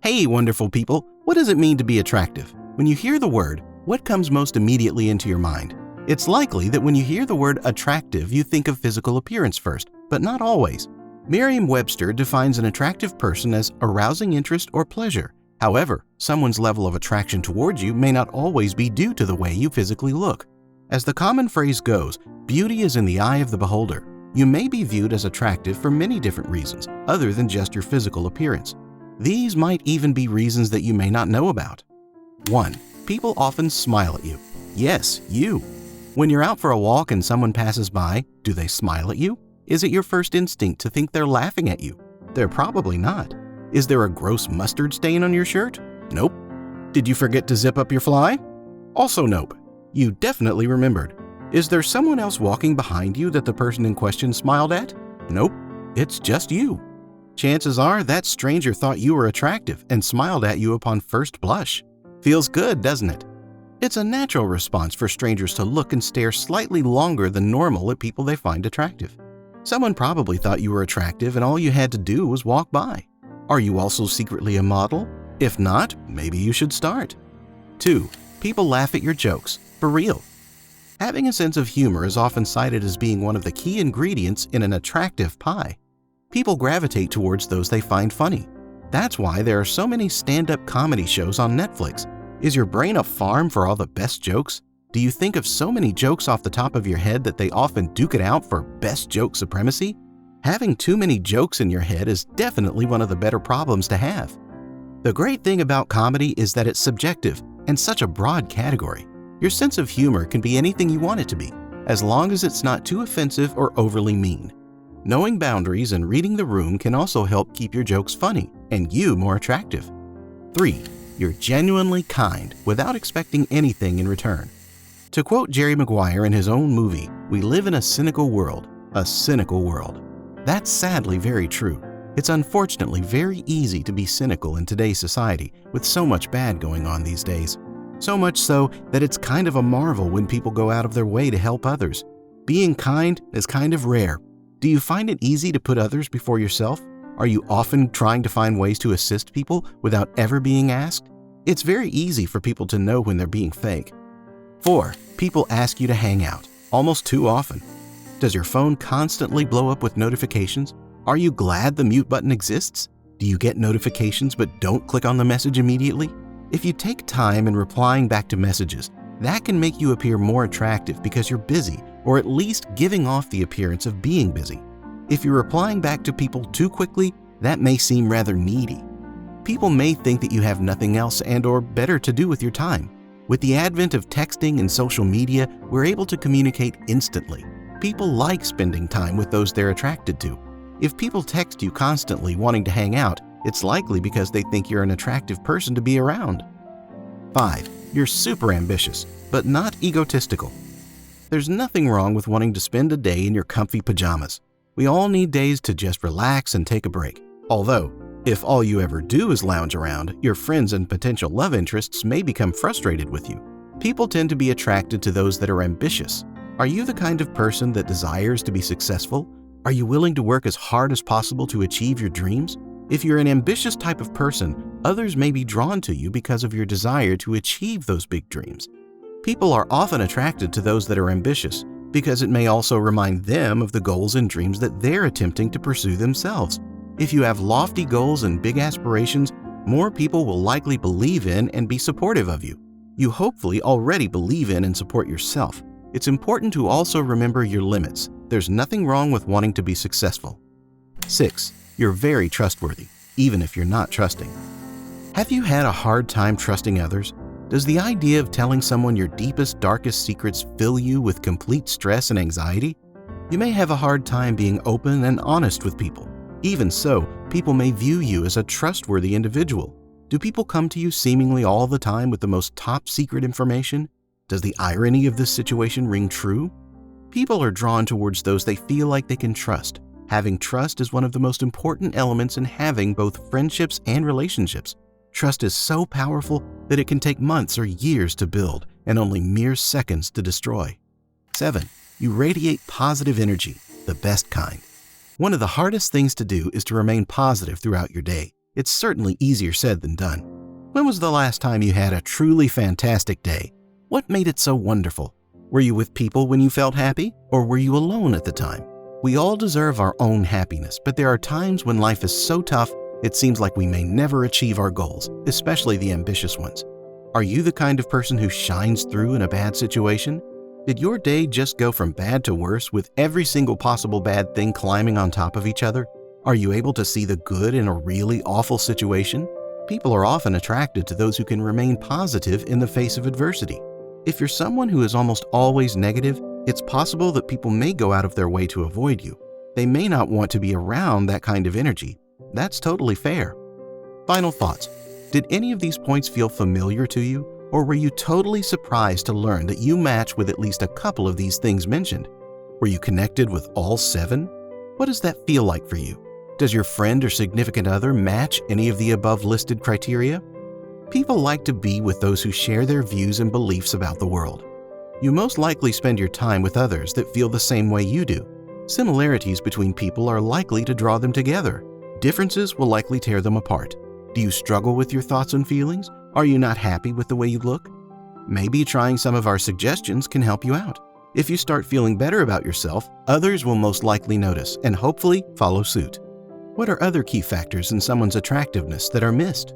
Hey, wonderful people! What does it mean to be attractive? When you hear the word, what comes most immediately into your mind? It's likely that when you hear the word attractive, you think of physical appearance first, but not always. Merriam-Webster defines an attractive person as arousing interest or pleasure. However, someone's level of attraction towards you may not always be due to the way you physically look. As the common phrase goes, beauty is in the eye of the beholder. You may be viewed as attractive for many different reasons, other than just your physical appearance. These might even be reasons that you may not know about. 1. People often smile at you. Yes, you. When you're out for a walk and someone passes by, do they smile at you? Is it your first instinct to think they're laughing at you? They're probably not. Is there a gross mustard stain on your shirt? Nope. Did you forget to zip up your fly? Also nope. You definitely remembered. Is there someone else walking behind you that the person in question smiled at? Nope. It's just you. Chances are that stranger thought you were attractive and smiled at you upon first blush. Feels good, doesn't it? It's a natural response for strangers to look and stare slightly longer than normal at people they find attractive. Someone probably thought you were attractive and all you had to do was walk by. Are you also secretly a model? If not, maybe you should start. 2. People laugh at your jokes. For real. Having a sense of humor is often cited as being one of the key ingredients in an attractive pie. People gravitate towards those they find funny. That's why there are so many stand-up comedy shows on Netflix. Is your brain a farm for all the best jokes? Do you think of so many jokes off the top of your head that they often duke it out for best joke supremacy? Having too many jokes in your head is definitely one of the better problems to have. The great thing about comedy is that it's subjective and such a broad category. Your sense of humor can be anything you want it to be, as long as it's not too offensive or overly mean. Knowing boundaries and reading the room can also help keep your jokes funny and you more attractive. 3. You're genuinely kind without expecting anything in return. To quote Jerry Maguire in his own movie, "We live in a cynical world, a cynical world." That's sadly very true. It's unfortunately very easy to be cynical in today's society with so much bad going on these days. So much so that it's kind of a marvel when people go out of their way to help others. Being kind is kind of rare. Do you find it easy to put others before yourself? Are you often trying to find ways to assist people without ever being asked? It's very easy for people to know when they're being fake. 4. People ask you to hang out, almost too often. Does your phone constantly blow up with notifications? Are you glad the mute button exists? Do you get notifications but don't click on the message immediately? If you take time in replying back to messages, that can make you appear more attractive because you're busy, or at least giving off the appearance of being busy. If you're replying back to people too quickly, that may seem rather needy. People may think that you have nothing else and/or better to do with your time. With the advent of texting and social media, we're able to communicate instantly. People like spending time with those they're attracted to. If people text you constantly wanting to hang out, it's likely because they think you're an attractive person to be around. 5. You're super ambitious, but not egotistical. There's nothing wrong with wanting to spend a day in your comfy pajamas. We all need days to just relax and take a break. Although, if all you ever do is lounge around, your friends and potential love interests may become frustrated with you. People tend to be attracted to those that are ambitious. Are you the kind of person that desires to be successful? Are you willing to work as hard as possible to achieve your dreams? If you're an ambitious type of person, others may be drawn to you because of your desire to achieve those big dreams. People are often attracted to those that are ambitious because it may also remind them of the goals and dreams that they're attempting to pursue themselves. If you have lofty goals and big aspirations, more people will likely believe in and be supportive of you. You hopefully already believe in and support yourself. It's important to also remember your limits. There's nothing wrong with wanting to be successful. 6. You're very trustworthy, even if you're not trusting. Have you had a hard time trusting others? Does the idea of telling someone your deepest, darkest secrets fill you with complete stress and anxiety? You may have a hard time being open and honest with people. Even so, people may view you as a trustworthy individual. Do people come to you seemingly all the time with the most top secret information? Does the irony of this situation ring true? People are drawn towards those they feel like they can trust. Having trust is one of the most important elements in having both friendships and relationships. Trust is so powerful that it can take months or years to build and only mere seconds to destroy. 7. You radiate positive energy, the best kind. One of the hardest things to do is to remain positive throughout your day. It's certainly easier said than done. When was the last time you had a truly fantastic day? What made it so wonderful? Were you with people when you felt happy, or were you alone at the time? We all deserve our own happiness, but there are times when life is so tough, it seems like we may never achieve our goals, especially the ambitious ones. Are you the kind of person who shines through in a bad situation? Did your day just go from bad to worse with every single possible bad thing climbing on top of each other? Are you able to see the good in a really awful situation? People are often attracted to those who can remain positive in the face of adversity. If you're someone who is almost always negative, it's possible that people may go out of their way to avoid you. They may not want to be around that kind of energy. That's totally fair. Final thoughts. Did any of these points feel familiar to you, or were you totally surprised to learn that you match with at least a couple of these things mentioned? Were you connected with all 7? What does that feel like for you? Does your friend or significant other match any of the above listed criteria? People like to be with those who share their views and beliefs about the world. You most likely spend your time with others that feel the same way you do. Similarities between people are likely to draw them together. Differences will likely tear them apart. Do you struggle with your thoughts and feelings? Are you not happy with the way you look? Maybe trying some of our suggestions can help you out. If you start feeling better about yourself, others will most likely notice and hopefully follow suit. What are other key factors in someone's attractiveness that are missed?